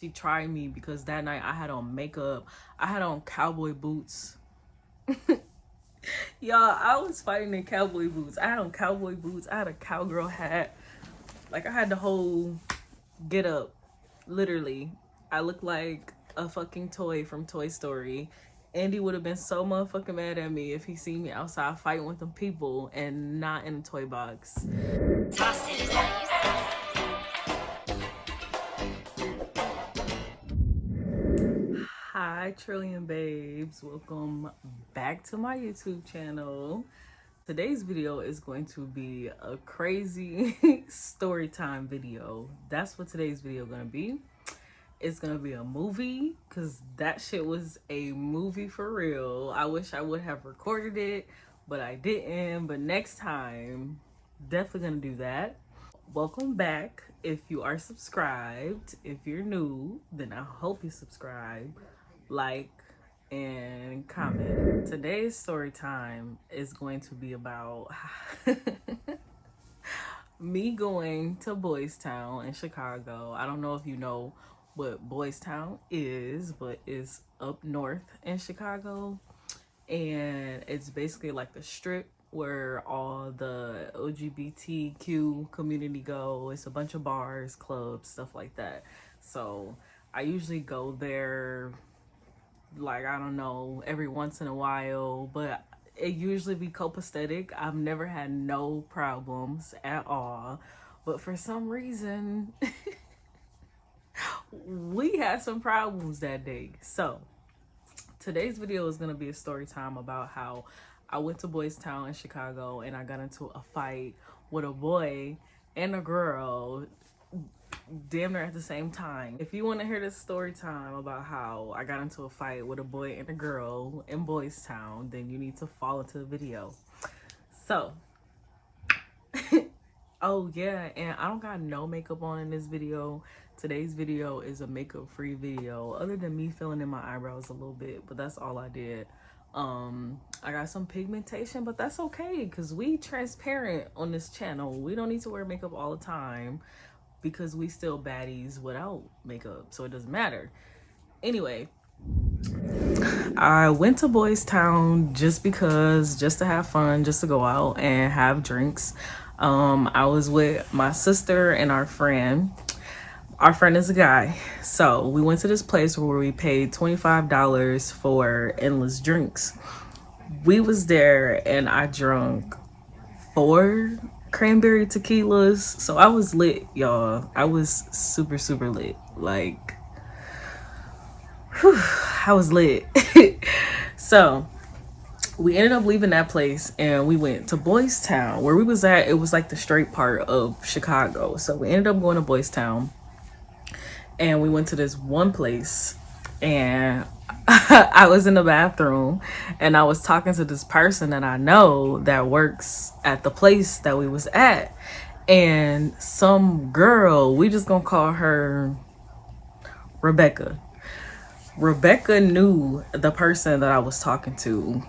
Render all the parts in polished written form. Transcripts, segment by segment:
She tried me because that night I had on makeup. I had on cowboy boots. Y'all, I was fighting in cowboy boots. I had on cowboy boots. I had a cowgirl hat. Like, I had the whole get up. Literally. I looked like a fucking toy from Toy Story. Andy would have been so motherfucking mad at me if he seen me outside fighting with them people and not in a toy box. Hi Trillion babes, welcome back to my YouTube channel. Today's video is going to be a crazy story time video. That's what today's video gonna be. It's gonna be a movie because that shit was a movie for real. I wish I would have recorded it, but I didn't. But next time, definitely gonna do that. Welcome back. If you are subscribed, if you're new, then I hope you subscribe, like, and comment. Today's story time is going to be about me going to Boystown in Chicago. I don't know if you know what Boystown is, but it's up north in Chicago, and it's basically like the strip where all the LGBTQ community go. It's a bunch of bars, clubs, stuff like that. So I usually go there, like, I don't know, every once in a while, but it usually be copacetic. I've never had no problems at all, but for some reason we had some problems that day. So today's video is going to be a story time about how I went to Boystown in Chicago and I got into a fight with a boy and a girl damn near at the same time. If you want to hear this story time about how I got into a fight with a boy and a girl in Boystown, then you need to follow to the video. So oh yeah, and I don't got no makeup on in this video. Today's video is a makeup free video, other than me filling in my eyebrows a little bit, but that's all I did. I got some pigmentation, but that's okay because we transparent on this channel. We don't need to wear makeup all the time because we still baddies without makeup, so it doesn't matter. Anyway, I went to Boystown just because, just to have fun, just to go out and have drinks. I was with my sister and our friend. Our friend is a guy, so we went to this place where we paid $25 for endless drinks. We was there and I drunk 4 cranberry tequilas, so I was lit, y'all. I was super lit. Like, whew, I was lit. So we ended up leaving that place and we went to Boystown. Where we was at, it was like the straight part of Chicago, so we ended up going to Boystown. And we went to this one place and I was in the bathroom and I was talking to this person that I know that works at the place that we was at. And some girl, we just gonna call her Rebecca. Rebecca knew the person that I was talking to.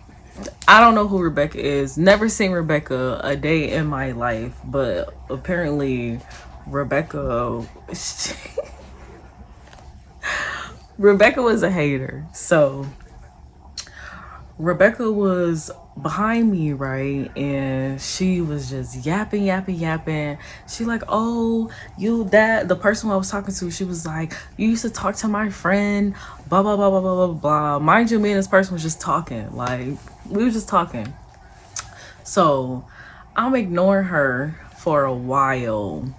I don't know who Rebecca is. Never seen Rebecca a day in my life, but apparently Rebecca... Rebecca was a hater. So Rebecca was behind me, right? And she was just yapping. She like, oh, you, that, the person I was talking to, she was like, you used to talk to my friend, blah, blah, blah, blah, blah, blah, blah. Mind you, me and this person was just talking. Like, we were just talking. So I'm ignoring her for a while.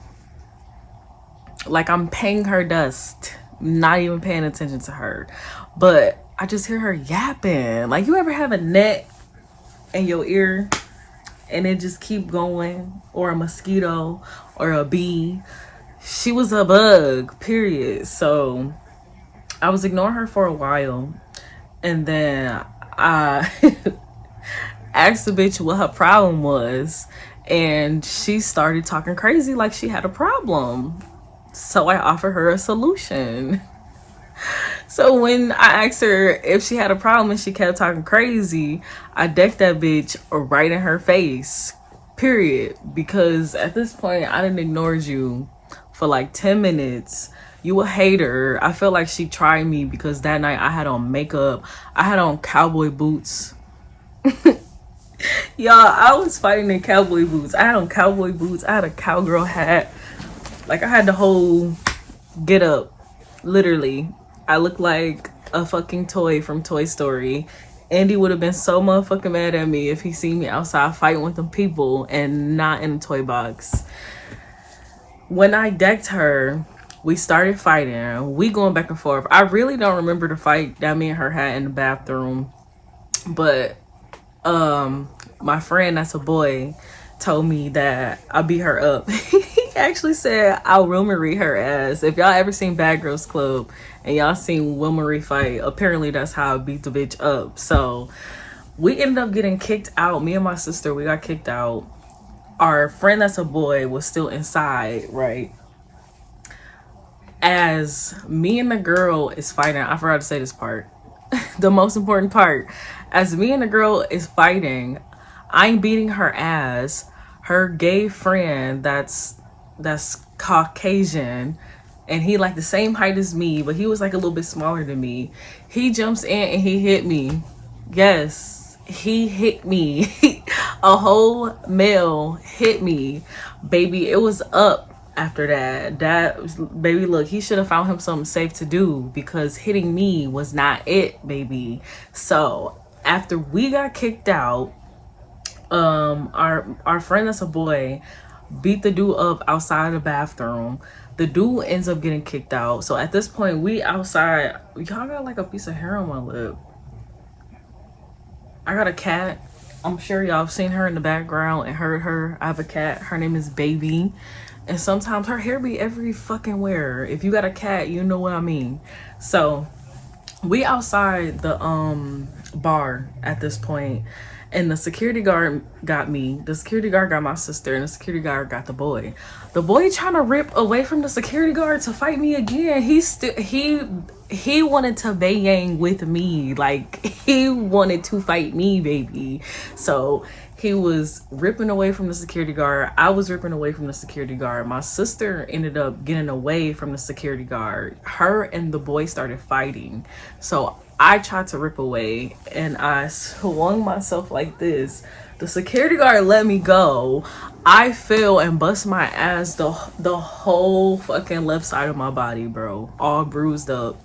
Like, I'm paying her dust, not even paying attention to her, but I just hear her yapping. Like, you ever have a net in your ear and it just keep going, or a mosquito or a bee? She was a bug, period. So I was ignoring her for a while, and then I asked the bitch what her problem was, and she started talking crazy like she had a problem. So I offered her a solution. So when I asked her if she had a problem and she kept talking crazy, I decked that bitch right in her face, period. Because at this point, I done ignored you for like 10 minutes. You a hater. I feel like she tried me because that night I had on makeup. I had on cowboy boots. Y'all, I was fighting in cowboy boots. I had on cowboy boots. I had a cowgirl hat. Like, I had the whole get up. Literally. I looked like a fucking toy from Toy Story. Andy would have been so motherfucking mad at me if he seen me outside fighting with them people and not in a toy box. When I decked her, we started fighting. We going back and forth. I really don't remember the fight that me and her had in the bathroom. But my friend that's a boy told me that I beat her up. He actually said I'll Will Marie her ass. If y'all ever seen Bad Girls Club and y'all seen Will Marie fight, apparently that's how I beat the bitch up. So we ended up getting kicked out. Me and my sister, we got kicked out. Our friend that's a boy was still inside, right? As me and the girl is fighting, I forgot to say this part. The most important part. As me and the girl is fighting, I'm beating her ass. Her gay friend that's Caucasian, and he like the same height as me, but he was like a little bit smaller than me. He jumps in and he hit me. Yes, he hit me. A whole male hit me, baby. It was up after that. Baby, look, he should have found him something safe to do, because hitting me was not it, baby. So after we got kicked out, our friend that's a boy beat the dude up outside the bathroom. The dude ends up getting kicked out. So at this point, we outside. Y'all got like a piece of hair on my lip. I got a cat. I'm sure y'all have seen her in the background and heard her. I have a cat. Her name is Baby. And sometimes her hair be every fucking where. If you got a cat, you know what I mean. So we outside the bar at this point, and the security guard got me. The security guard got my sister, and the security guard got the boy. The boy trying to rip away from the security guard to fight me again. He wanted to bang with me. Like, he wanted to fight me, baby. So he was ripping away from the security guard. I was ripping away from the security guard. My sister ended up getting away from the security guard. Her and the boy started fighting. So I tried to rip away, and I swung myself like this. The security guard let me go. I fell and bust my ass, the whole fucking left side of my body, bro. All bruised up.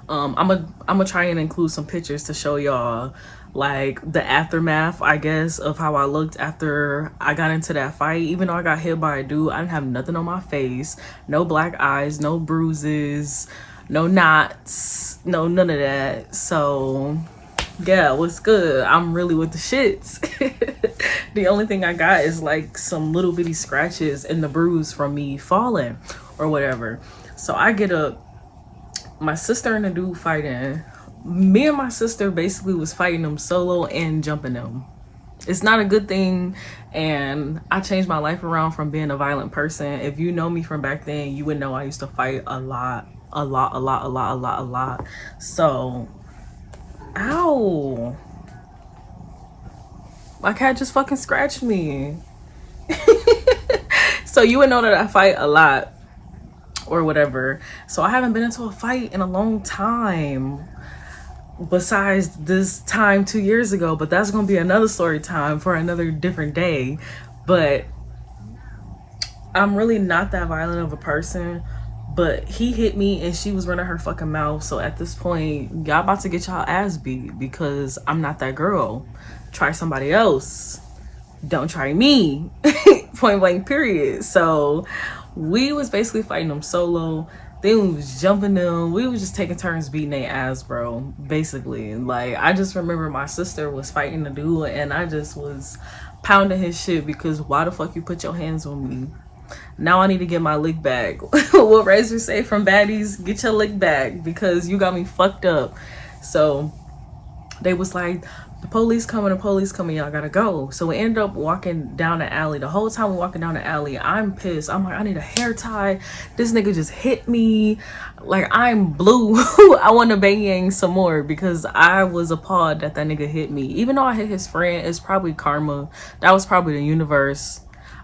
I'm gonna try and include some pictures to show y'all like the aftermath, I guess, of how I looked after I got into that fight. Even though I got hit by a dude, I didn't have nothing on my face. No black eyes, no bruises, no knots, no none of that. So yeah, what's good? I'm really with the shits. The only thing I got is like some little bitty scratches and the bruise from me falling or whatever. So I get up, my sister and the dude fighting. Me and my sister basically was fighting them solo and jumping them. It's not a good thing, and I changed my life around from being a violent person. If you know me from back then, you would know I used to fight a lot. So, ow. My cat just fucking scratched me. So you would know that I fight a lot or whatever. So I haven't been into a fight in a long time, besides this time 2 years ago, but that's gonna be another story time for another different day. But I'm really not that violent of a person. But he hit me and she was running her fucking mouth. So at this point, y'all about to get y'all ass beat, because I'm not that girl. Try somebody else. Don't try me. Point blank, period. So we was basically fighting them solo. Then we was jumping them. We was just taking turns beating their ass, bro. Basically. Like, I just remember my sister was fighting the dude, and I just was pounding his shit, because why the fuck you put your hands on me? Now I need to get my lick back. What Razor say from baddies, get your lick back, because you got me fucked up. So they was like, the police coming, y'all gotta go. So we ended up walking down the alley. The whole time we're walking down the alley, I'm pissed. I'm like, I need a hair tie. This nigga just hit me. Like, I'm blue. I want to bang some more, because I was appalled that nigga hit me. Even though I hit his friend, it's probably karma. That was probably the universe.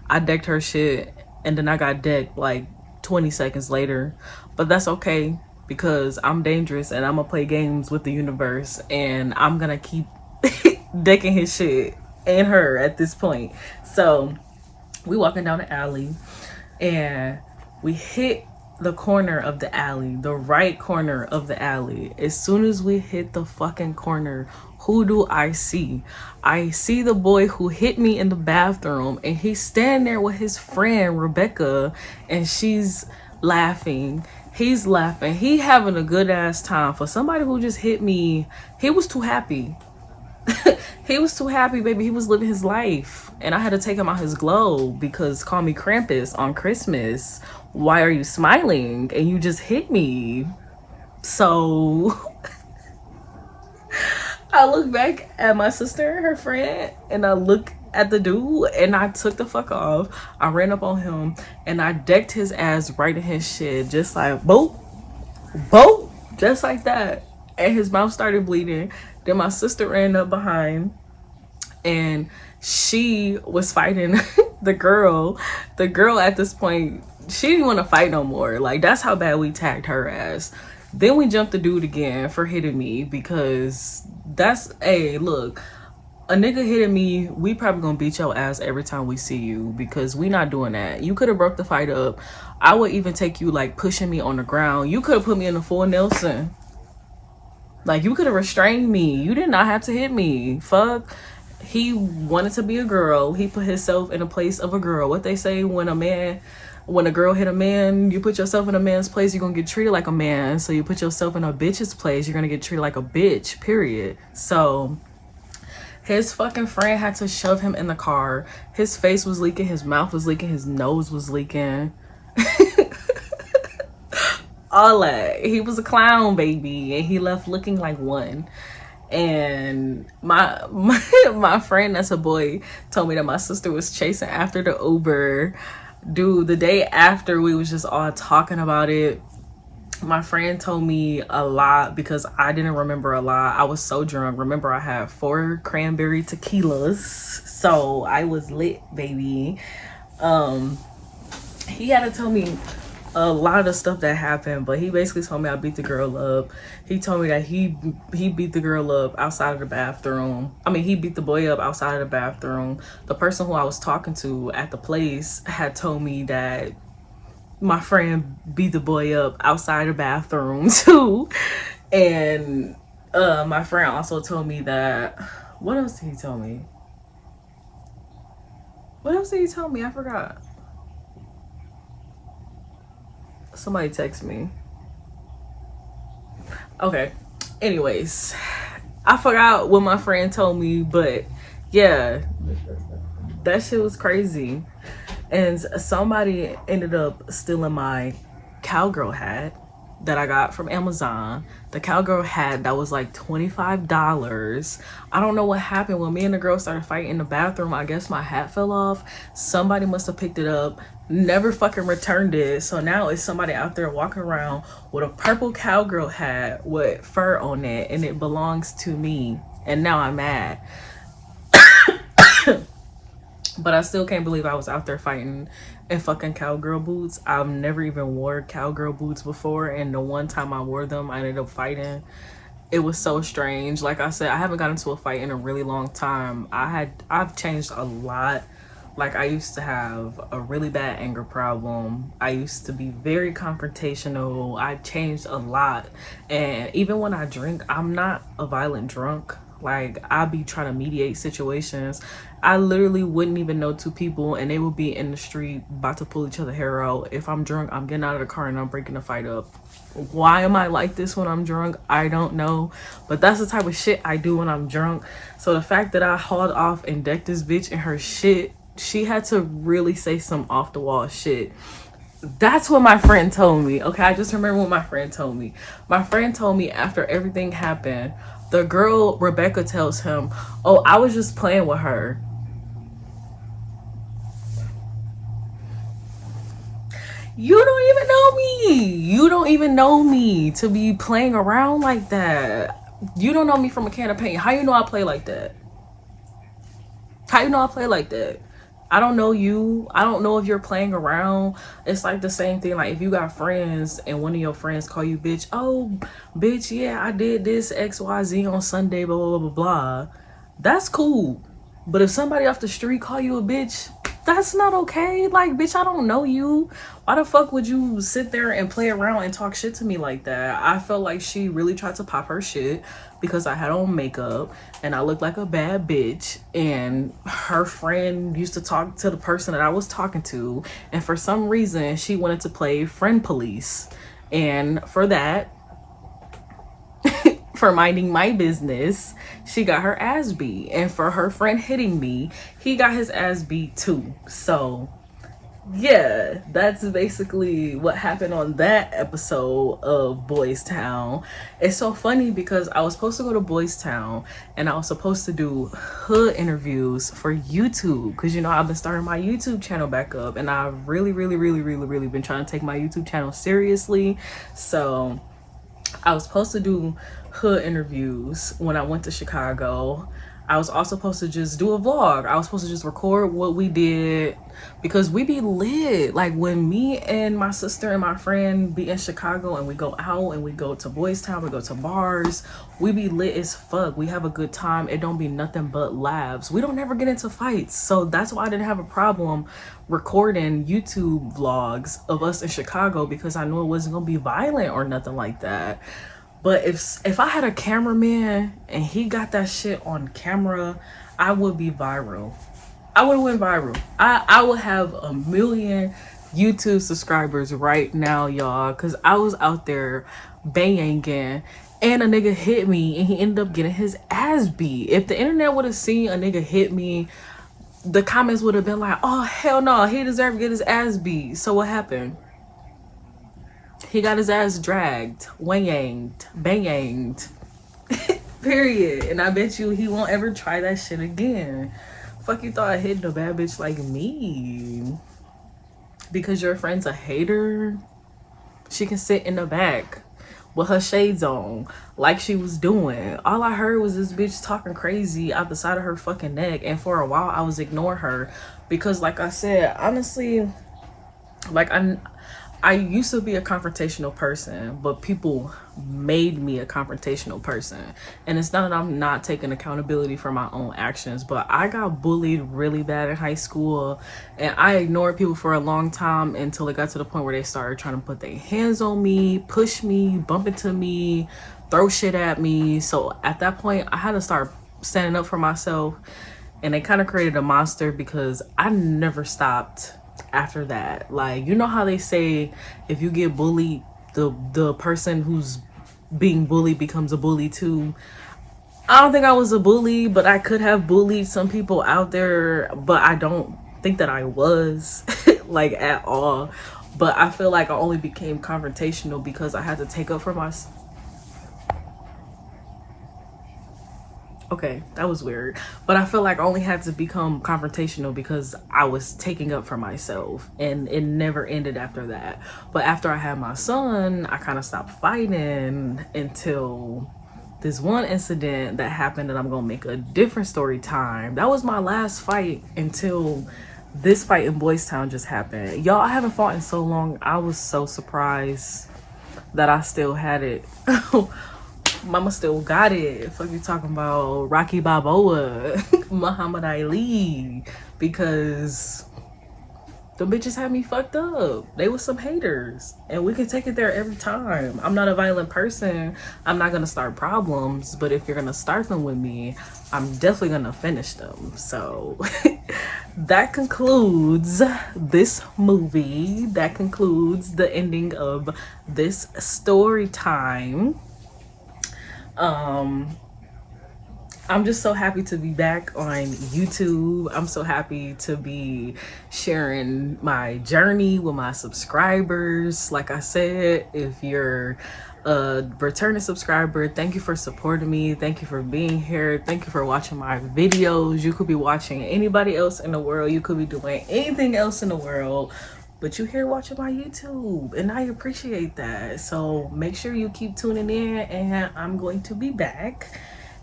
I decked her shit, and then I got decked like 20 seconds later. But that's okay, because I'm dangerous and I'm gonna play games with the universe, and I'm gonna keep decking his shit and her at this point. So we walking down the alley, and we hit the corner of the alley, the right corner of the alley. As soon as we hit the fucking corner, who do I see? I see the boy who hit me in the bathroom, and he's standing there with his friend Rebecca, and she's laughing. He's laughing. He having a good ass time. For somebody who just hit me, he was too happy. He was too happy, baby. He was living his life. And I had to take him out his glow, because call me Krampus on Christmas. Why are you smiling? And you just hit me. So I look back at my sister and her friend, and I look at the dude, and I took the fuck off. I ran up on him, and I decked his ass right in his shit, just like boop, boop, just like that. And his mouth started bleeding. Then my sister ran up behind, and she was fighting the girl. The girl at this point, she didn't want to fight no more. Like, that's how bad we tagged her ass. Then we jumped the dude again for hitting me, because that's, hey, look, a nigga hitting me, we probably gonna beat your ass every time we see you, because we not doing that. You could have broke the fight up. I would even take you like pushing me on the ground. You could have put me in a full Nelson. Like, you could have restrained me. You did not have to hit me. Fuck. He wanted to be a girl. He put himself in a place of a girl. What they say, when a girl hit a man, you put yourself in a man's place, you're gonna get treated like a man. So you put yourself in a bitch's place, you're gonna get treated like a bitch, period. So his fucking friend had to shove him in the car. His face was leaking, his mouth was leaking, his nose was leaking. All that. He was a clown, baby, and he left looking like one. And my friend that's a boy told me that my sister was chasing after the Uber. Dude, the day after, we was just all talking about it. My friend told me a lot, because I didn't remember a lot. I was so drunk. Remember, I had 4 cranberry tequilas, so I was lit, baby. He had to tell me a lot of stuff that happened, but he basically told me I beat the girl up. He told me that he beat the girl up outside of the bathroom. I mean, he beat the boy up outside of the bathroom. The person who I was talking to at the place had told me that my friend beat the boy up outside the bathroom too. And my friend also told me that, what else did he tell me? What else did he tell me? I forgot. Somebody text me. Okay. Anyways, I forgot what my friend told me, but yeah, that shit was crazy. And somebody ended up stealing my cowgirl hat that I got from Amazon. The cowgirl hat that was like $25. I don't know what happened when me and the girl started fighting in the bathroom. I guess my hat fell off. Somebody must have picked it up, never fucking returned it. So now it's somebody out there walking around with a purple cowgirl hat with fur on it, and it belongs to me. And now I'm mad. But I still can't believe I was out there fighting in fucking cowgirl boots. I've never even wore cowgirl boots before, and the one time I wore them, I ended up fighting. It was so strange. Like I said, I haven't gotten into a fight in a really long time. I've changed a lot. Like, I used to have a really bad anger problem. I used to be very confrontational. I changed a lot. And even when I drink, I'm not a violent drunk. Like, I be trying to mediate situations. I literally wouldn't even know 2 people, and they would be in the street about to pull each other hair out. If I'm drunk, I'm getting out of the car and I'm breaking the fight up. Why am I like this when I'm drunk? I don't know. But that's the type of shit I do when I'm drunk. So the fact that I hauled off and decked this bitch in her shit, she had to really say some off the wall shit. That's what my friend told me. Okay, I just remember what my friend told me. My friend told me after everything happened, the girl, Rebecca, tells him, oh, I was just playing with her. You don't even know me. You don't even know me to be playing around like that. You don't know me from a can of paint. How you know I play like that? How you know I play like that? I don't know you. I don't know if you're playing around. It's like the same thing. Like if you got friends and one of your friends call you bitch, oh bitch, yeah, I did this XYZ on Sunday, blah blah blah blah blah. That's cool. But if somebody off the street call you a bitch, that's not okay. Like, bitch, I don't know you. Why the fuck would you sit there and play around and talk shit to me like that? I felt like she really tried to pop her shit because I had on makeup and I looked like a bad bitch. And her friend used to talk to the person that I was talking to. And for some reason, she wanted to play friend police. And for that, for minding my business, she got her ass beat. And for her friend hitting me, he got his ass beat too. So yeah, that's basically what happened on that episode of Boystown. It's so funny because I was supposed to go to Boystown and I was supposed to do hood interviews for YouTube because you know I've been starting my YouTube channel back up and I've really been trying to take my YouTube channel seriously. So I was supposed to do hood interviews when I went to Chicago. I was also supposed to just do a vlog. I was supposed to just record what we did because we be lit. Like when me and my sister and my friend be in Chicago and we go out and we go to Boystown, we go to bars, we be lit as fuck. We have a good time. It don't be nothing but laughs. We don't never get into fights. So that's why I didn't have a problem recording YouTube vlogs of us in Chicago because I knew it wasn't gonna be violent or nothing like that. But if I had a cameraman and he got that shit on camera, I would be viral. I would have went viral. I would have 1 million YouTube subscribers right now, y'all. Because I was out there banging and a nigga hit me and he ended up getting his ass beat. If the internet would have seen a nigga hit me, the comments would have been like, oh, hell no, he deserved to get his ass beat. So what happened? He got his ass dragged, wang-yanged, bang-yanged, period. And I bet you he won't ever try that shit again. Fuck you thought I hit a bad bitch like me? Because your friend's a hater? She can sit in the back with her shades on like she was doing. All I heard was this bitch talking crazy out the side of her fucking neck. And for a while I was ignoring her because like I said, honestly, like I used to be a confrontational person, but people made me a confrontational person. And it's not that I'm not taking accountability for my own actions, but I got bullied really bad in high school and I ignored people for a long time until it got to the point where they started trying to put their hands on me, push me, bump into me, throw shit at me. So at that point, I had to start standing up for myself, and they kind of created a monster because I never stopped after that. Like, you know how they say if you get bullied, the person who's being bullied becomes a bully too. I don't think I was a bully, but I could have bullied some people out there, but I don't think that I was like at all. But I feel like I only became confrontational because I had to take up for myself. Okay, that was weird. But I feel like I only had to become confrontational because I was taking up for myself, and it never ended after that. But after I had my son, I kind of stopped fighting until this one incident that happened, and I'm gonna make a different story time. That was my last fight until this fight in Boystown just happened. Y'all, I haven't fought in so long. I was so surprised that I still had it. Mama still got it. Fuck you talking about Rocky Balboa, Muhammad Ali, because the bitches had me fucked up. They was some haters, and we can take it there every time. I'm not a violent person. I'm not gonna start problems, but if you're gonna start them with me, I'm definitely gonna finish them. So that concludes this movie. That concludes the ending of this story time. I'm just so happy to be back on YouTube. I'm so happy to be sharing my journey with my subscribers. Like I said, if you're a returning subscriber, thank you for supporting me. Thank you for being here. Thank you for watching my videos. You could be watching anybody else in the world. You could be doing anything else in the world, but you're here watching my YouTube, and I appreciate that. So make sure you keep tuning in, and I'm going to be back.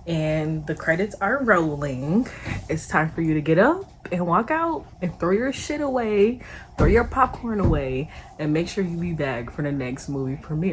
and the credits are rolling, it's time for you to get up and walk out and throw your shit away, throw your popcorn away, and make sure you be back for the next movie premiere.